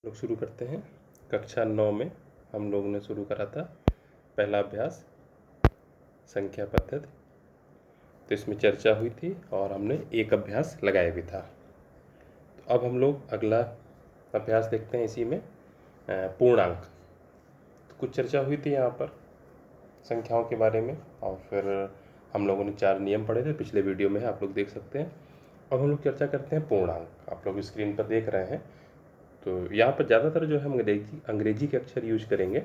लोग शुरू करते हैं। कक्षा 9 में हम लोगों ने शुरू करा था पहला अभ्यास संख्या पद्धति। तो इसमें चर्चा हुई थी और हमने एक अभ्यास लगाया भी था। तो अब हम लोग अगला अभ्यास देखते हैं इसी में पूर्णांक। तो कुछ चर्चा हुई थी यहाँ पर संख्याओं के बारे में और फिर हम लोगों ने 4 नियम पढ़े थे, पिछले वीडियो में आप लोग देख सकते हैं। अब हम लोग चर्चा करते हैं पूर्णांक। आप लोग स्क्रीन पर देख रहे हैं। तो यहाँ पर ज़्यादातर जो है हम अंग्रेजी के अक्षर यूज करेंगे।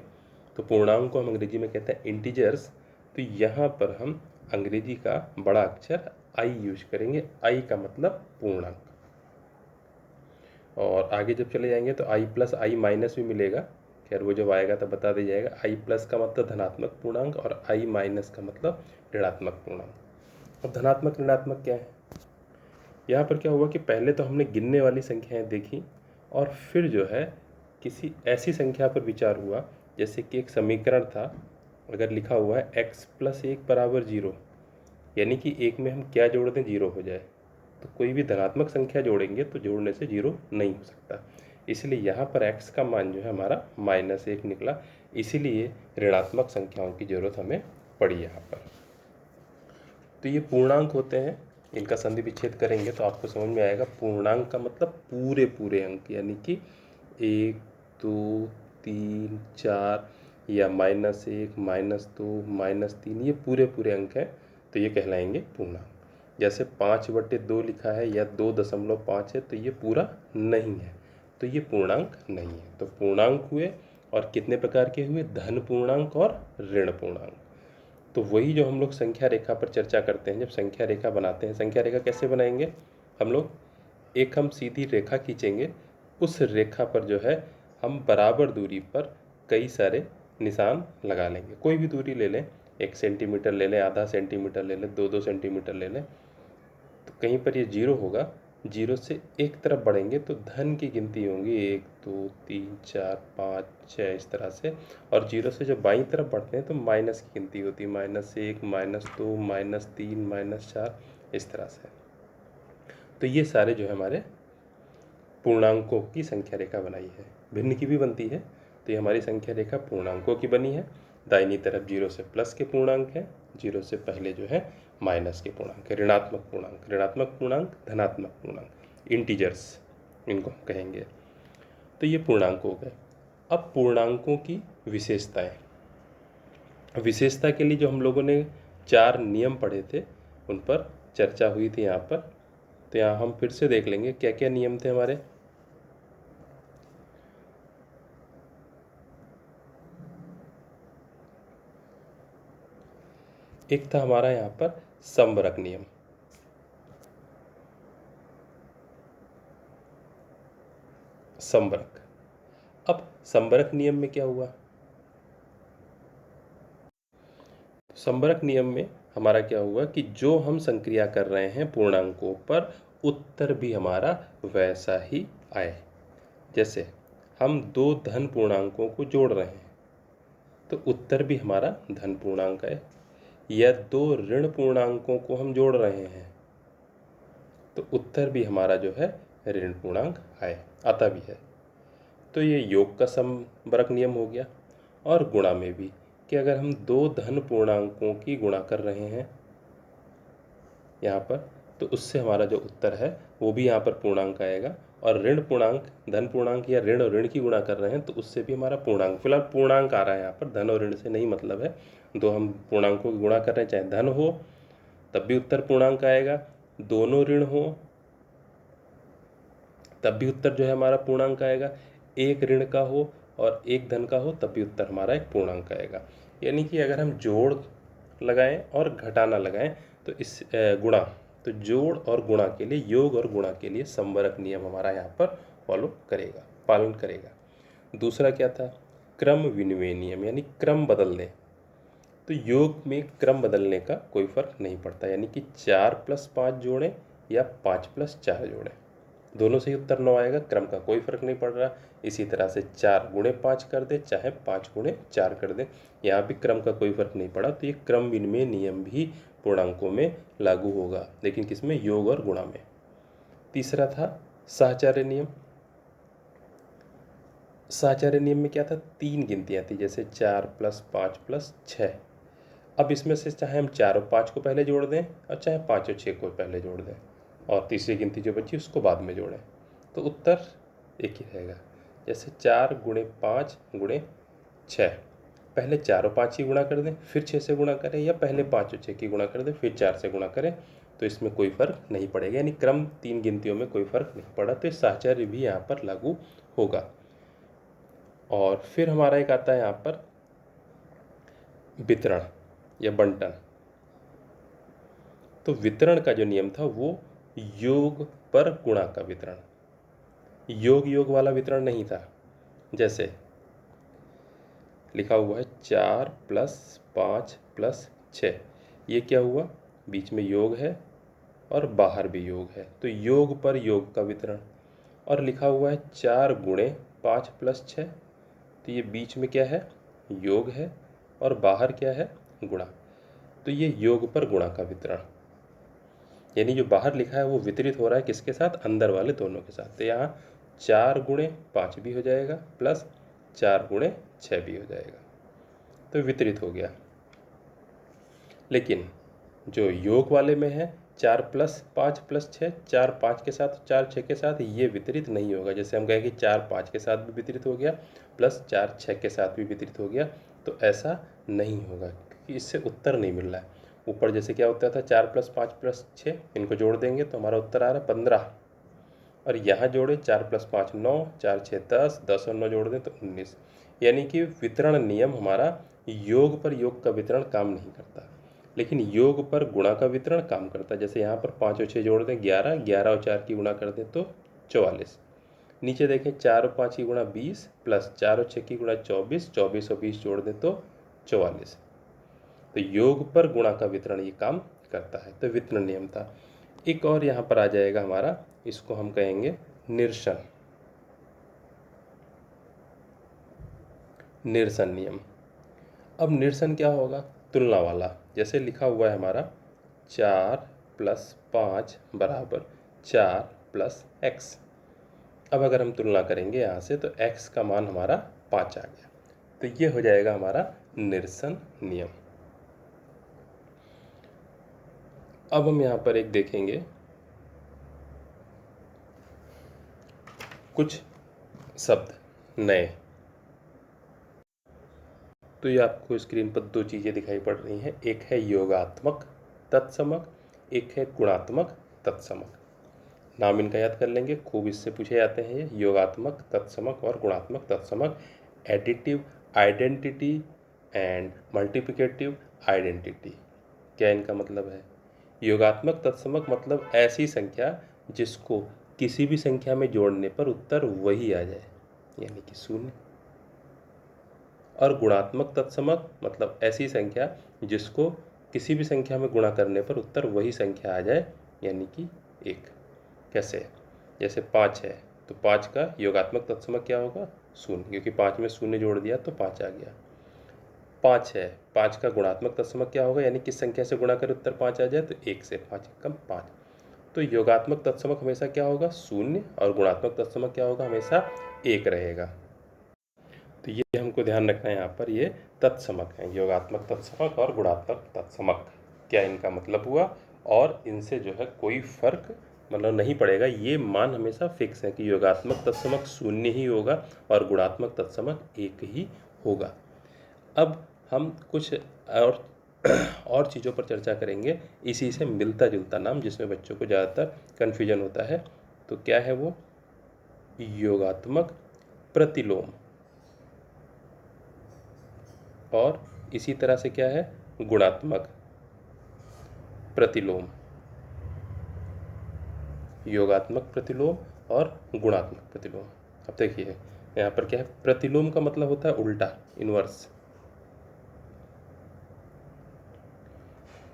तो पूर्णांक को हम अंग्रेजी में कहते हैं इंटीजर्स। तो यहाँ पर हम अंग्रेजी का बड़ा अक्षर आई यूज करेंगे। आई का मतलब पूर्णांक। और आगे जब चले जाएंगे तो आई प्लस आई माइनस भी मिलेगा। खैर वो जब आएगा तब बता दिया जाएगा। आई प्लस का मतलब धनात्मक पूर्णांक और आई माइनस का मतलब ऋणात्मक पूर्णांक। अब धनात्मक ऋणात्मक क्या है? यहाँ पर क्या हुआ कि पहले तो हमने गिनने वाली संख्याएं देखी और फिर जो है किसी ऐसी संख्या पर विचार हुआ जैसे कि एक समीकरण था। अगर लिखा हुआ है x प्लस 1 बराबर 0, यानी कि एक में हम क्या जोड़ दें 0 हो जाए। तो कोई भी धनात्मक संख्या जोड़ेंगे तो जोड़ने से 0 नहीं हो सकता। इसलिए यहाँ पर x का मान जो है हमारा -1 निकला। इसीलिए ऋणात्मक संख्याओं की जरूरत हमें पड़ी यहाँ पर। तो ये पूर्णांक होते हैं, इनका संधि विच्छेद करेंगे तो आपको समझ में आएगा। पूर्णांक का मतलब पूरे पूरे अंक, यानी कि 1 2 3 4 या -1 -2 -3, ये पूरे पूरे अंक हैं तो ये कहलाएंगे पूर्णांक। जैसे 5/2 लिखा है या 2.5 है तो ये पूरा नहीं है, तो ये पूर्णांक नहीं है। तो पूर्णांक हुए और कितने प्रकार के हुए? धन पूर्णांक और ऋण पूर्णांक। तो वही जो हम लोग संख्या रेखा पर चर्चा करते हैं। जब संख्या रेखा बनाते हैं, संख्या रेखा कैसे बनाएंगे हम लोग? हम सीधी रेखा खींचेंगे, उस रेखा पर जो है हम बराबर दूरी पर कई सारे निशान लगा लेंगे। कोई भी दूरी ले लें, 1 सेंटीमीटर ले लें, आधा सेंटीमीटर ले लें, 2 सेंटीमीटर ले लें। तो कहीं पर ये 0 होगा, 0 से एक तरफ बढ़ेंगे तो धन की गिनती होंगी 1 2 3 4 5 6 इस तरह से। और 0 से जब बाईं तरफ बढ़ते हैं तो माइनस की गिनती होती है, -1 -2 -3 -4 इस तरह से। तो ये सारे जो है हमारे पूर्णांकों की संख्या रेखा बनाई है। भिन्न की भी बनती है। तो ये हमारी संख्या रेखा पूर्णांकों की बनी है। दाहिनी तरफ 0 से प्लस के पूर्णांक है, 0 से पहले जो है माइनस के पूर्णांक है। ऋणात्मक पूर्णांक, ऋणात्मक पूर्णांक, धनात्मक पूर्णांक, इंटीजर्स इनको कहेंगे। तो ये पूर्णांक हो गए। अब पूर्णांकों की विशेषताएं। विशेषता के लिए जो हम लोगों ने 4 नियम पढ़े थे उन पर चर्चा हुई थी यहाँ पर। तो यहाँ हम फिर से देख लेंगे क्या क्या नियम थे हमारे। एक था हमारा यहाँ पर समवरक नियम। समवरक। अब समवरक नियम में क्या हुआ? समवरक नियम में हमारा क्या हुआ कि जो हम संक्रिया कर रहे हैं पूर्णांकों पर, उत्तर भी हमारा वैसा ही आए। जैसे हम 2 धन पूर्णांकों को जोड़ रहे हैं तो उत्तर भी हमारा धन पूर्णांक है। या 2 ऋण पूर्णांकों को हम जोड़ रहे हैं तो उत्तर भी हमारा जो है ऋण पूर्णांक आए, आता भी है। तो ये योग का समवरक नियम हो गया। और गुणा में भी कि अगर हम 2 धन पूर्णांकों की गुणा कर रहे हैं यहाँ पर तो उससे हमारा जो उत्तर है वो भी यहाँ पर पूर्णांक आएगा। और ऋण पूर्णांक, धन पूर्णांक या ऋण और ऋण की गुणा कर रहे हैं तो उससे भी हमारा पूर्णांक, फिलहाल पूर्णांक आ रहा है यहाँ पर, धन और ऋण से नहीं मतलब है। दो हम पूर्णांकों की गुणा कर रहे हैं, चाहे धन हो तब भी उत्तर पूर्णांक आएगा, दोनों ऋण हो तब भी उत्तर जो है हमारा पूर्णांक आएगा, एक ऋण का हो और एक धन का हो तब भी उत्तर हमारा एक पूर्णांक आएगा। यानी कि अगर हम जोड़ लगाएं और घटाना लगाएं तो इस गुणा, तो जोड़ और गुणा के लिए, योग और गुणा के लिए समवरक नियम हमारा यहाँ पर पालन करेगा। दूसरा क्या था? क्रम विनिमय नियम, यानी क्रम बदल दें। तो योग में क्रम बदलने का कोई फर्क नहीं पड़ता, यानी कि 4 + 5 जोड़ें या 5 + 4 जोड़ें, दोनों से ही उत्तर 9 आएगा, क्रम का कोई फर्क नहीं पड़ रहा। इसी तरह से 4 × 5 कर दे चाहे 5 × 4 कर दे, यहाँ भी क्रम का कोई फर्क नहीं पड़ा। तो ये क्रम विनिमय नियम भी पूर्णांकों में लागू होगा, लेकिन किसमें? योग और गुणा में। तीसरा था साहचर्य नियम। साहचर्य नियम में क्या था, 3 गिनतियाँ थी, जैसे 4 + 5 + 6। अब इसमें से चाहे हम 4 और 5 को पहले जोड़ दें और चाहे 5 और 6 को पहले जोड़ दें और तीसरी गिनती जो बची उसको बाद में जोड़ें, तो उत्तर एक ही रहेगा। जैसे 4 × 5 × 6, पहले 4 और 5 की गुणा कर दें फिर 6 से गुणा करें, या पहले 5 और 6 की गुणा कर दें फिर 4 से गुणा करें, तो इसमें कोई फ़र्क नहीं पड़ेगा, यानी क्रम 3 गिनतियों में कोई फ़र्क नहीं पड़ा, तो साहचर्य भी यहाँ पर लागू होगा। और फिर हमारा एक आता है यहाँ पर वितरण या बंटन। तो वितरण का जो नियम था वो योग पर गुणा का वितरण, योग वाला वितरण नहीं था। जैसे लिखा हुआ है 4 + 5 + 6, ये क्या हुआ, बीच में योग है और बाहर भी योग है, तो योग पर योग का वितरण। और लिखा हुआ है 4 × 5 + 6, तो ये बीच में क्या है, योग है और बाहर क्या है, गुणा, तो ये योग पर गुणा का वितरण, यानी जो बाहर लिखा है वो वितरित हो रहा है किसके साथ, अंदर वाले दोनों के साथ। तो यहाँ 4 × 5 भी हो जाएगा प्लस 4 × 6 भी हो जाएगा, तो वितरित हो गया। लेकिन जो योग वाले में है 4 + 5 + 6, 4 5 के साथ 4 6 के साथ, ये वितरित नहीं होगा। जैसे हम कहें कि 4 5 के साथ भी वितरित हो गया प्लस 4 6 के साथ भी वितरित हो गया, तो ऐसा नहीं होगा क्योंकि इससे उत्तर नहीं मिल रहा है। ऊपर जैसे क्या होता था 4 + 5 + 6, इनको जोड़ देंगे तो हमारा उत्तर आ रहा है 15, और यहाँ जोड़े 4 + 5 9, 4 6 10, 10 और 9 जोड़ दें तो 19, यानी कि वितरण नियम हमारा योग पर योग का वितरण काम नहीं करता, लेकिन योग पर गुणा का वितरण काम करता है। जैसे यहाँ पर 5 और 6 जोड़ दें 11, 11 और 4 की गुणा कर दें तो 44। नीचे देखें 4 और 5 की गुणा 20 प्लस 4 और 6 की गुणा 24, 24 और 20 जोड़ दें तो 44। तो योग पर गुणा का वितरण ये काम करता है, तो वितरण नियम था। एक और यहाँ पर आ जाएगा हमारा, इसको हम कहेंगे निरसन, निरसन नियम। अब निरसन क्या होगा, तुलना वाला। जैसे लिखा हुआ है हमारा 4 + 5 = 4 + x। अब अगर हम तुलना करेंगे यहाँ से तो x का मान हमारा 5 आ गया, तो ये हो जाएगा हमारा निरसन नियम। अब हम यहाँ पर एक देखेंगे कुछ शब्द नए। तो ये आपको स्क्रीन पर 2 चीज़ें दिखाई पड़ रही हैं, एक है योगात्मक तत्समक, एक है गुणात्मक तत्समक। नाम इनका याद कर लेंगे, खूब इससे पूछे जाते हैं ये, योगात्मक तत्समक और गुणात्मक तत्समक। Additive identity and multiplicative identity, क्या इनका मतलब है। योगात्मक तत्समक मतलब ऐसी संख्या जिसको किसी भी संख्या में जोड़ने पर उत्तर वही आ जाए, यानी कि 0। और गुणात्मक तत्समक मतलब ऐसी संख्या जिसको किसी भी संख्या में गुणा करने पर उत्तर वही संख्या आ जाए, यानी कि 1। कैसे, जैसे 5 है तो 5 का योगात्मक तत्समक क्या होगा, 0, क्योंकि 5 में 0 जोड़ दिया तो 5 आ गया। 5 है, 5 का गुणात्मक तत्समक क्या होगा, यानी किस संख्या से गुणा कर उत्तर 5 आ जाए, तो 1 से, 5 कम 5। तो योगात्मक तत्समक हमेशा क्या होगा, 0, और गुणात्मक तत्समक क्या होगा, हमेशा 1 रहेगा। तो ये हमको ध्यान रखना है, यहाँ पर ये तत्समक है, योगात्मक तत्समक और गुणात्मक तत्समक, क्या इनका मतलब हुआ, और इनसे जो है कोई फर्क मतलब नहीं पड़ेगा। ये मान हमेशा फिक्स है कि योगात्मक तत्समक 0 ही होगा और गुणात्मक तत्समक 1 ही होगा। अब हम कुछ और चीज़ों पर चर्चा करेंगे, इसी से मिलता जुलता नाम जिसमें बच्चों को ज़्यादातर कन्फ्यूजन होता है। तो क्या है वो, योगात्मक प्रतिलोम, और इसी तरह से क्या है, गुणात्मक प्रतिलोम। योगात्मक प्रतिलोम और गुणात्मक प्रतिलोम। अब देखिए यहाँ पर क्या है, प्रतिलोम का मतलब होता है उल्टा, inverse.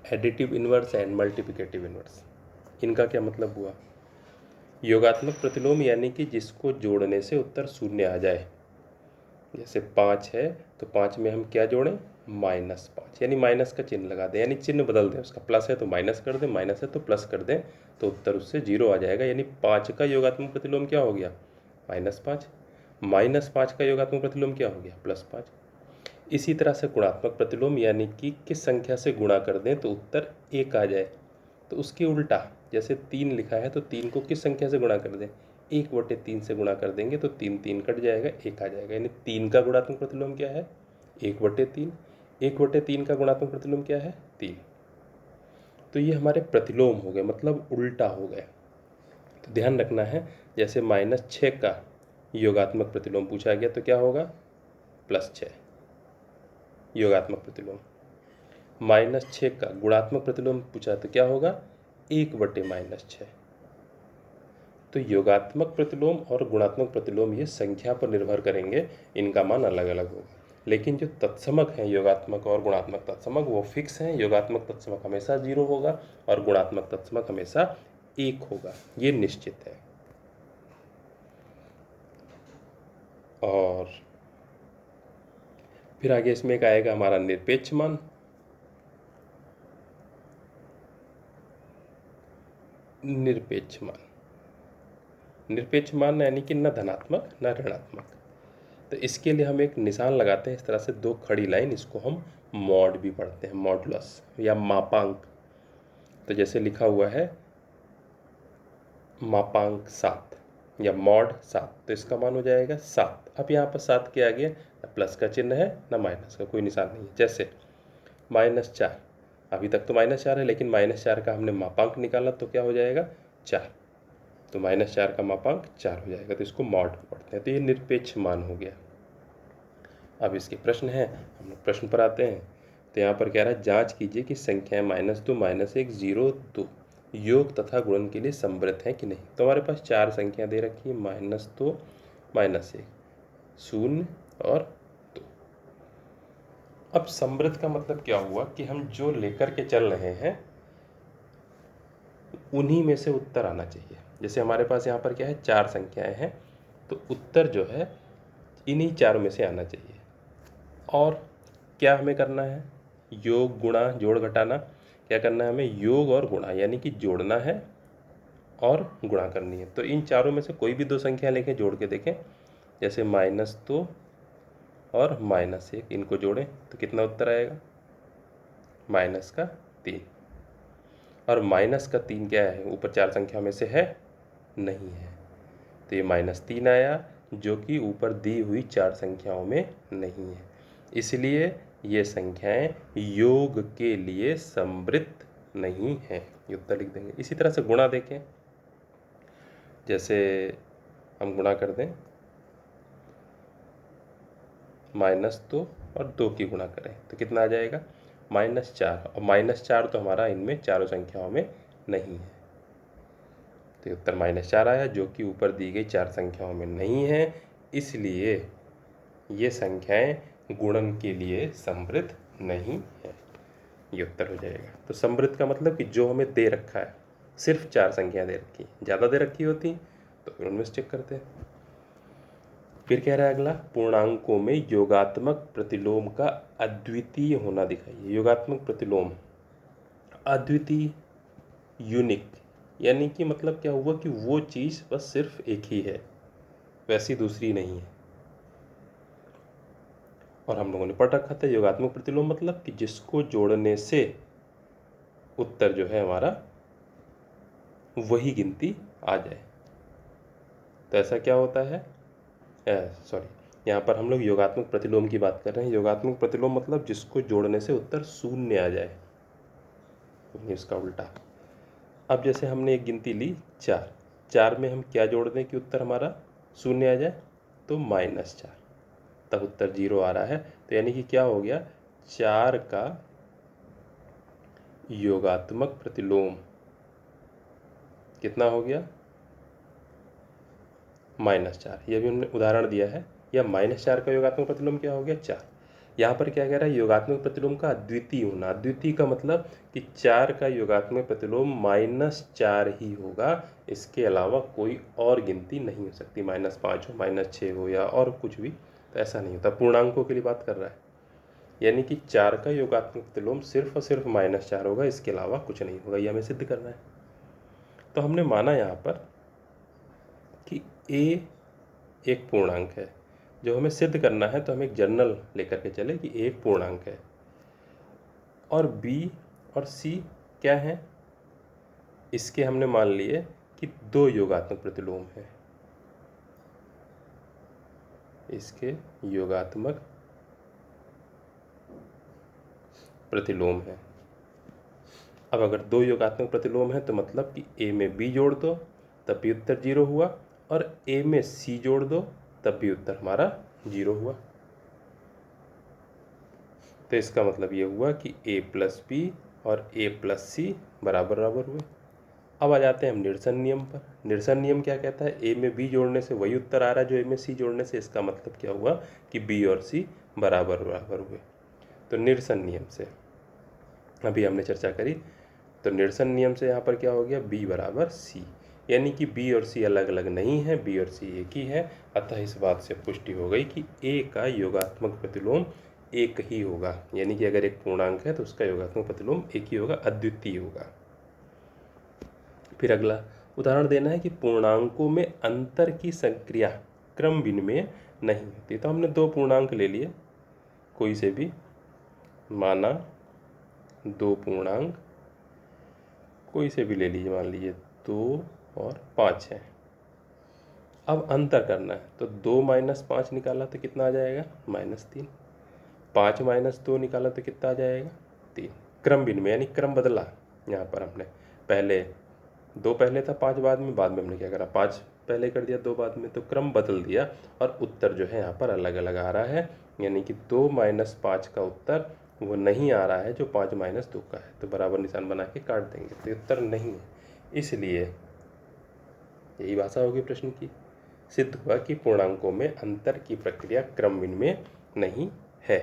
Additive inverse and multiplicative inverse, इनका क्या मतलब हुआ। योगात्मक प्रतिलोम यानी कि जिसको जोड़ने से उत्तर 0 आ जाए। जैसे 5 है तो 5 में हम क्या जोड़ें, -5, यानी माइनस का चिन्ह लगा दें, यानी चिन्ह बदल दें, उसका प्लस है तो माइनस कर दें, माइनस है तो प्लस कर दें, तो उत्तर उससे 0 आ जाएगा। यानी 5 का योगात्मक प्रतिलोम क्या हो गया, -5। -5 का योगात्मक प्रतिलोम क्या हो गया, +5। इसी तरह से गुणात्मक प्रतिलोम यानी कि किस संख्या से गुणा कर दें तो उत्तर 1 आ जाए, तो उसके उल्टा जैसे 3 लिखा है तो 3 को किस संख्या से गुणा कर दें, 1/3 से गुणा कर देंगे तो 3 3 कट जाएगा, 1 आ जाएगा। यानी 3 का गुणात्मक प्रतिलोम क्या है, 1/3। 1/3 का गुणात्मक प्रतिलोम क्या है, 3। तो ये हमारे प्रतिलोम हो गए, मतलब उल्टा हो गए। तो ध्यान रखना है, जैसे -6 का योगात्मक प्रतिलोम पूछा गया तो क्या होगा, +6 योगात्मक प्रतिलोम। -6 का गुणात्मक प्रतिलोम पूछा तो क्या होगा, 1/-6। तो योगात्मक प्रतिलोम और गुणात्मक प्रतिलोम ये संख्या पर निर्भर करेंगे, इनका मान अलग अलग होगा। लेकिन जो तत्समक हैं, योगात्मक और गुणात्मक तत्समक, वो फिक्स हैं। योगात्मक तत्समक हमेशा 0 होगा और गुणात्मक तत्समक हमेशा 1 होगा, ये निश्चित है। और फिर आगे इसमें एक आएगा हमारा निरपेक्ष मान। निरपेक्ष मान यानी कि न धनात्मक न ऋणात्मक। तो इसके लिए हम एक निशान लगाते हैं इस तरह से, 2 खड़ी लाइन, इसको हम मॉड भी पढ़ते हैं, मॉडुलस या मापांक। तो जैसे लिखा हुआ है मापांक 7 या मॉड 7, तो इसका मान हो जाएगा 7। अब यहाँ पर 7 के आगे न प्लस का चिन्ह है न माइनस का, कोई निशान नहीं है। जैसे -4, अभी तक तो -4 है, लेकिन -4 का हमने मापांक निकाला तो क्या हो जाएगा, 4। तो -4 का मापांक 4 हो जाएगा, तो इसको मॉड पढ़ते हैं। तो ये निरपेक्ष मान हो गया। अब इसके प्रश्न हैं, हम लोग प्रश्न पर आते हैं। तो यहाँ पर कह रहा है, जांच कीजिए कि संख्याएं -2, -1, 0, 2 योग तथा गुणन के लिए समृद्ध हैं कि नहीं। तो हमारे पास 4 संख्या दे रखी है, -2, -1, 0 और 2। अब समृद्ध का मतलब क्या हुआ कि हम जो लेकर के चल रहे हैं उन्हीं में से उत्तर आना चाहिए। जैसे हमारे पास यहाँ पर क्या है, 4 संख्याएं हैं, तो उत्तर जो है इन्हीं चारों में से आना चाहिए। और क्या हमें करना है, योग गुणा जोड़ घटाना। क्या करना है हमें, योग और गुणा, यानी कि जोड़ना है और गुणा करनी है। तो इन चारों में से कोई भी 2 संख्या लेके जोड़ के देखें। जैसे -2 और -1, इनको जोड़ें तो कितना उत्तर आएगा, -3। और -3 क्या है, ऊपर 4 संख्या में से है, नहीं है, तो ये -3 आया, जो कि ऊपर दी हुई 4 संख्याओं में नहीं है। इसलिए ये संख्याएं योग के लिए समृद्ध नहीं है, ये उत्तर लिख देंगे। इसी तरह से गुणा देखें। जैसे हम गुणा कर दें, -2 और 2 की गुणा करें तो कितना आ जाएगा, -4। और -4 तो हमारा इनमें चारों संख्याओं में नहीं है, तो उत्तर -4 आया, जो कि ऊपर दी गई 4 संख्याओं में नहीं है। इसलिए ये संख्याएं गुणन के लिए समृद्ध नहीं है, ये उत्तर हो जाएगा। तो समृद्ध का मतलब कि जो हमें दे रखा है, सिर्फ 4 संख्या दे रखी, ज़्यादा दे रखी होती तो फिर उनमें से चेक करते हैं। फिर कह रहा है अगला, पूर्णांकों में योगात्मक प्रतिलोम का अद्वितीय होना दिखाइए। योगात्मक प्रतिलोम अद्वितीय, यूनिक, यानी कि मतलब क्या हुआ कि वो चीज़ बस सिर्फ एक ही है, वैसी दूसरी नहीं है। और हम लोगों ने पढ़ रखा था योगात्मक प्रतिलोम मतलब कि जिसको जोड़ने से उत्तर जो है हमारा वही गिनती आ जाए। तो ऐसा क्या होता है, सॉरी, यहाँ पर हम लोग योगात्मक प्रतिलोम की बात कर रहे हैं। योगात्मक प्रतिलोम मतलब जिसको जोड़ने से उत्तर 0 आ जाए, इसका उल्टा। अब जैसे हमने एक गिनती ली 4, 4 में हम क्या जोड़ दें कि उत्तर हमारा 0 आ जाए, तो -4, तब उत्तर 0 आ रहा है। तो यानी कि क्या हो गया, 4 का योगात्मक प्रतिलोम कितना हो गया, -4। ये भी हमने उदाहरण दिया है। या -4 का योगात्मक प्रतिलोम क्या हो गया, 4। यहाँ पर क्या कह रहा है, योगात्मक प्रतिलोम का अद्वितीय होना। अद्वितीय का मतलब कि 4 का योगात्मक प्रतिलोम -4 ही होगा, इसके अलावा कोई और गिनती नहीं हो सकती। -5 हो, -6 हो या और कुछ भी, तो ऐसा नहीं होता। पूर्णांकों के लिए बात कर रहा है, यानी कि 4 का योगात्मक प्रतिलोम सिर्फ और सिर्फ -4 होगा, इसके अलावा कुछ नहीं होगा। ये हमें सिद्ध करना है। तो हमने माना यहाँ पर कि a एक पूर्णांक है। जो हमें सिद्ध करना है तो हम एक जर्नल लेकर के चले कि एक पूर्णांक है। और बी और सी क्या है, इसके हमने मान लिए कि दो योगात्मक प्रतिलोम है, इसके योगात्मक प्रतिलोम है। अब अगर दो योगात्मक प्रतिलोम है तो मतलब कि ए में बी जोड़ दो तब भी उत्तर 0 हुआ, और ए में सी जोड़ दो तब भी उत्तर हमारा 0 हुआ। तो इसका मतलब ये हुआ कि a प्लस बी और a प्लस सी बराबर बराबर हुए। अब आ जाते हैं हम निरसन नियम पर। निरसन नियम क्या कहता है, a में b जोड़ने से वही उत्तर आ रहा है जो a में c जोड़ने से। इसका मतलब क्या हुआ कि b और c बराबर बराबर हुए। तो निरसन नियम से अभी हमने चर्चा करी, तो निरसन नियम से यहाँ पर क्या हो गया, b बराबर c, यानी कि b और c अलग अलग नहीं है, b और c एक ही है। अतः इस बात से पुष्टि हो गई कि a का योगात्मक प्रतिलोम एक ही होगा, यानी कि अगर एक पूर्णांक है तो उसका योगात्मक प्रतिलोम एक ही होगा, अद्वितीय होगा। फिर अगला उदाहरण देना है कि पूर्णांकों में अंतर की संक्रिया क्रम विनिमय नहीं होती। तो हमने दो पूर्णांक ले लिए, कोई से भी, माना दो पूर्णांक कोई से भी ले लीजिए, मान लीजिए 2 और 5 है। अब अंतर करना है तो 2 माइनस 5 निकाला तो कितना आ जाएगा, -3। 5 माइनस 2 निकाला तो कितना आ जाएगा, 3। क्रम विनिमय यानी क्रम बदला। यहाँ पर हमने पहले 2 पहले था, 5 बाद में हमने क्या करा, 5 पहले कर दिया, 2 बाद में, तो क्रम बदल दिया और उत्तर जो है यहाँ पर अलग अलग आ रहा है। यानी कि 2 माइनस 5 का उत्तर वो नहीं आ रहा है जो 5 माइनस 2 का है, तो बराबर निशान बना के काट देंगे, तो उत्तर नहीं है। इसलिए यही भाषा होगी प्रश्न की। सिद्ध हुआ कि पूर्णांकों में अंतर की प्रक्रिया क्रम विनिमय नहीं है।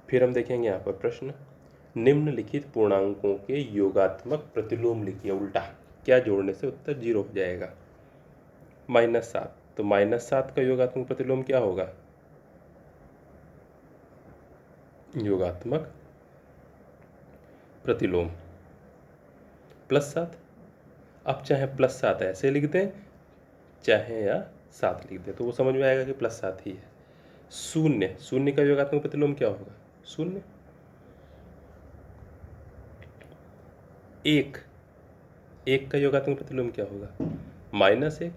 फिर हम देखेंगे यहाँ पर प्रश्न, निम्नलिखित पूर्णांकों के योगात्मक प्रतिलोम लिखिए उल्टा, क्या जोड़ने से उत्तर 0 हो जाएगा। -7, तो -7 का योगात्मक प्रतिलोम क्या होगा, योगात्मक प्रतिलोम +7। अब चाहे +7 ऐसे लिख दें चाहे या 7 लिख दें तो वो समझ में आएगा कि +7 ही है। शून्य का योगात्मक प्रतिलोम क्या होगा, 0। 1 का योगात्मक प्रतिलोम क्या होगा, -1।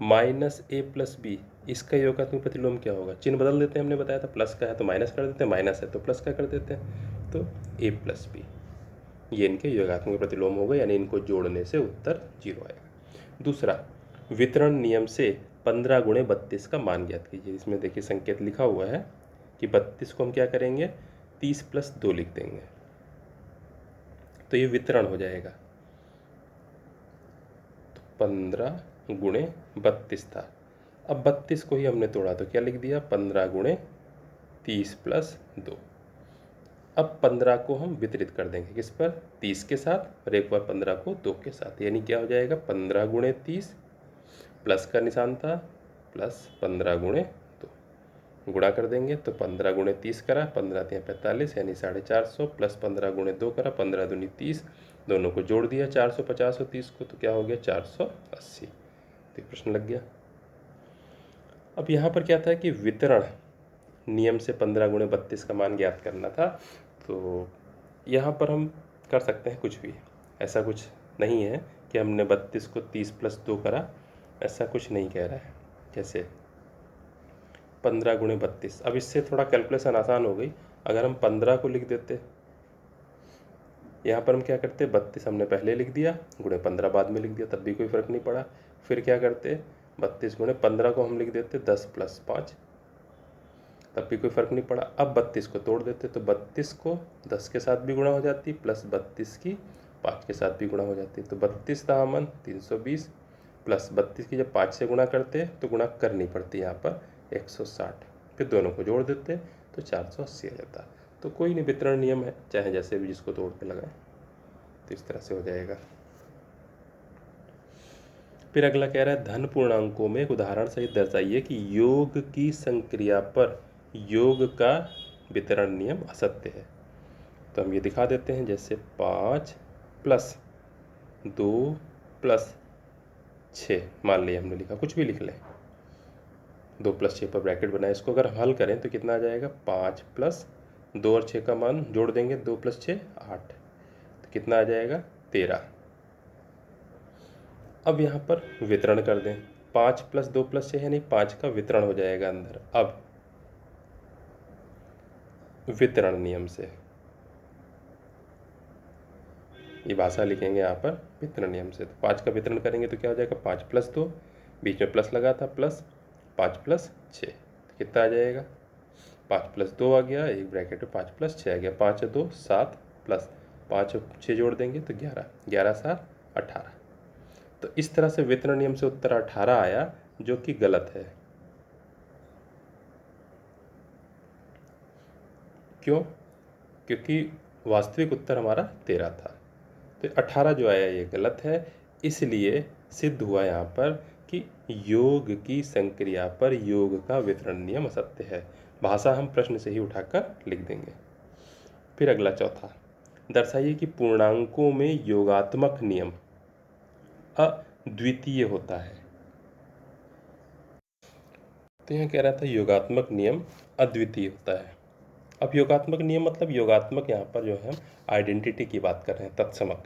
-a प्लस बी, इसका योगात्मक प्रतिलोम क्या होगा, चिन्ह बदल देते हैं, हमने बताया था प्लस का है तो माइनस कर देते हैं, माइनस है तो प्लस का कर देते हैं, तो a प्लस बी, ये इनके योगात्मक प्रतिलोम हो गए, यानी इनको जोड़ने से उत्तर 0 आएगा। दूसरा, वितरण नियम से 15 गुणे 32 का मान ज्ञात कीजिए। इसमें देखिए संकेत लिखा हुआ है कि 32 को हम क्या करेंगे, 30 + 2 लिख देंगे, तो ये वितरण हो जाएगा। तो 15 गुणे 32 था, अब 32 को ही हमने तोड़ा तो क्या लिख दिया, 15 गुणे 30 + 2। अब 15 को हम वितरित कर देंगे किस पर, 30 के साथ, और एक बार 15 को 2 के साथ, यानी क्या हो जाएगा, 15 गुणे 30, प्लस का निशान था, प्लस 15 गुणे 2, गुणा कर देंगे तो 15 गुणे 30 करा, 15 × 45 यानी 450, प्लस 15 गुणे 2 करा, 15 दूनी 30, दोनों को जोड़ दिया 450 और 30 को, तो क्या हो गया 480। तो प्रश्न लग गया। अब यहाँ पर क्या था कि वितरण नियम से 15 गुणे 32 का मान ज्ञात करना था, तो यहाँ पर हम कर सकते हैं कुछ भी, ऐसा कुछ नहीं है कि हमने 32 को 30 + 2 करा, ऐसा कुछ नहीं कह रहा है। जैसे 15 गुणे 32, अब इससे थोड़ा कैलकुलेशन आसान हो गई। अगर हम 15 को लिख देते, यहाँ पर हम क्या करते, 32 हमने पहले लिख दिया, गुणे 15 बाद में लिख दिया, तब भी कोई फ़र्क नहीं पड़ा। फिर क्या करते, 32 गुणे 15 को हम लिख देते 10 + 5, तब भी कोई फ़र्क नहीं पड़ा। अब 32 को तोड़ देते, तो 32 को 10 के साथ भी गुणा हो जाती, प्लस 32 की 5 के साथ भी गुणा हो जाती, तो 32 दामन 320, प्लस 32 की जब 5 से गुणा करते तो गुणा करनी पड़ती यहाँ पर 160, फिर दोनों को जोड़ देते तो 480 आ जाता। तो कोई नहीं, वितरण नियम है, चाहे जैसे भी जिसको तोड़ के लगाएं, तो इस तरह से हो जाएगा। फिर अगला कह रहा है, धन पूर्णांकों में एक उदाहरण सहित दर्शाइए कि योग की संक्रिया पर योग का वितरण नियम असत्य है। तो हम ये दिखा देते हैं, जैसे 5 + 2 + 6 मान लिया हमने लिखा, कुछ भी लिख लें। 2 + 6 पर ब्रैकेट बनाए, इसको अगर हम हल करें तो कितना आ जाएगा, 5 + 2 और 6 का मान जोड़ देंगे, 2 + 6 8, तो कितना आ जाएगा 13। अब यहाँ पर वितरण कर दें, 5 + 2 + 6 यानी 5 का वितरण हो जाएगा अंदर। अब वितरण नियम से ये भाषा लिखेंगे यहाँ पर वितरण नियम से, तो 5 का वितरण करेंगे तो क्या हो जाएगा, 5 + 2, बीच में प्लस लगा था, प्लस 5 + 6, तो कितना आ जाएगा, 5 + 2 आ गया, एक ब्रैकेट में 5 + 6 आ गया, 5 और 2 7 प्लस 5 और 6 जोड़ देंगे तो 11, 11 7 18। तो इस तरह से वितरण नियम से उत्तर 18 आया, जो कि गलत है। क्यों? क्योंकि वास्तविक उत्तर हमारा 13 था, तो 18 जो आया ये गलत है। इसलिए सिद्ध हुआ यहाँ पर कि योग की संक्रिया पर योग का वितरण नियम असत्य है। भाषा हम प्रश्न से ही उठाकर लिख देंगे। फिर अगला चौथा, दर्शाइए कि पूर्णांकों में योगात्मक नियम अद्वितीय होता है। तो यहाँ कह रहा था योगात्मक नियम अद्वितीय होता है। अब योगात्मक नियम मतलब योगात्मक, यहाँ पर जो है हम आइडेंटिटी की बात कर रहे हैं, तत्समक।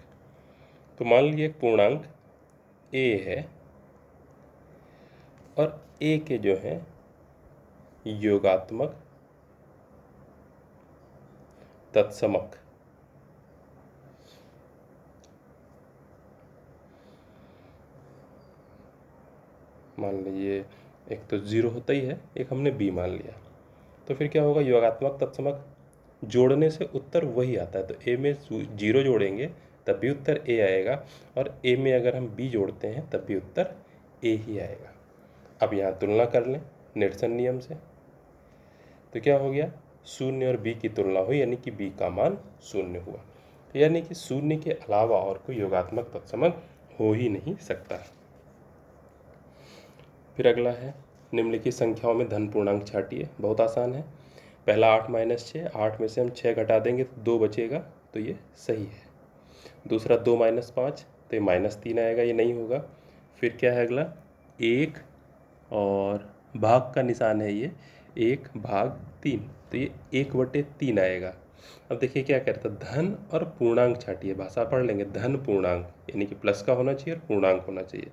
तो मान लीजिए एक पूर्णांक a है और a के जो है योगात्मक तत्समक मान लीजिए, एक तो 0 होता ही है, एक हमने b मान लिया, तो फिर क्या होगा, योगात्मक तत्समक जोड़ने से उत्तर वही आता है। तो a में 0 जोड़ेंगे तब भी उत्तर a आएगा, और a में अगर हम b जोड़ते हैं तब भी उत्तर a ही आएगा। अब यहाँ तुलना कर लें निरसन नियम से, तो क्या हो गया, 0 और b की तुलना हुई, यानी कि b का मान 0 हुआ, यानी कि 0 के अलावा और कोई योगात्मक तत्समक हो ही नहीं सकता। फिर अगला है, निम्नलिखित संख्याओं में धन पूर्णांक छाटिए। बहुत आसान है, पहला 8 - 6, 8 में से हम 6 घटा देंगे तो 2 बचेगा, तो ये सही है। दूसरा 2 - 5, तो ये -3 आएगा, ये नहीं होगा। फिर क्या है अगला, 1 और भाग का निशान है, ये 1/3, तो ये 1/3 आएगा। अब देखिए क्या कहता है, धन और पूर्णांक छाटिए। भाषा पढ़ लेंगे, धन पूर्णांक यानी कि प्लस का होना चाहिए और पूर्णांक होना चाहिए।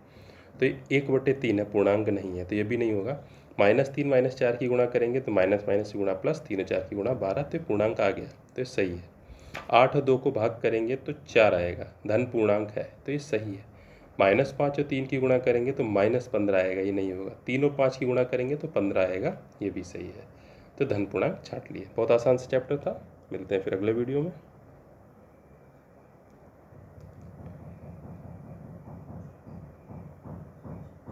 तो ये 1/3 है, पूर्णांक नहीं है, तो ये भी नहीं होगा। -3 - 4 की गुणा करेंगे तो माइनस माइनस की गुणा प्लस, 3 और 4 की गुणा 12, तो ये पूर्णांक आ गया, तो ये सही है। 8 और 2 को भाग करेंगे तो 4 आएगा, धन पूर्णांक है, तो ये सही है। -5 और 3 की गुणा करेंगे तो -15 आएगा, ये नहीं होगा। 3 और 5 की गुणा करेंगे तो 15 आएगा, ये भी सही है। तो धन पूर्णांक छाट लिए। बहुत आसान से चैप्टर था। मिलते हैं फिर अगले वीडियो में।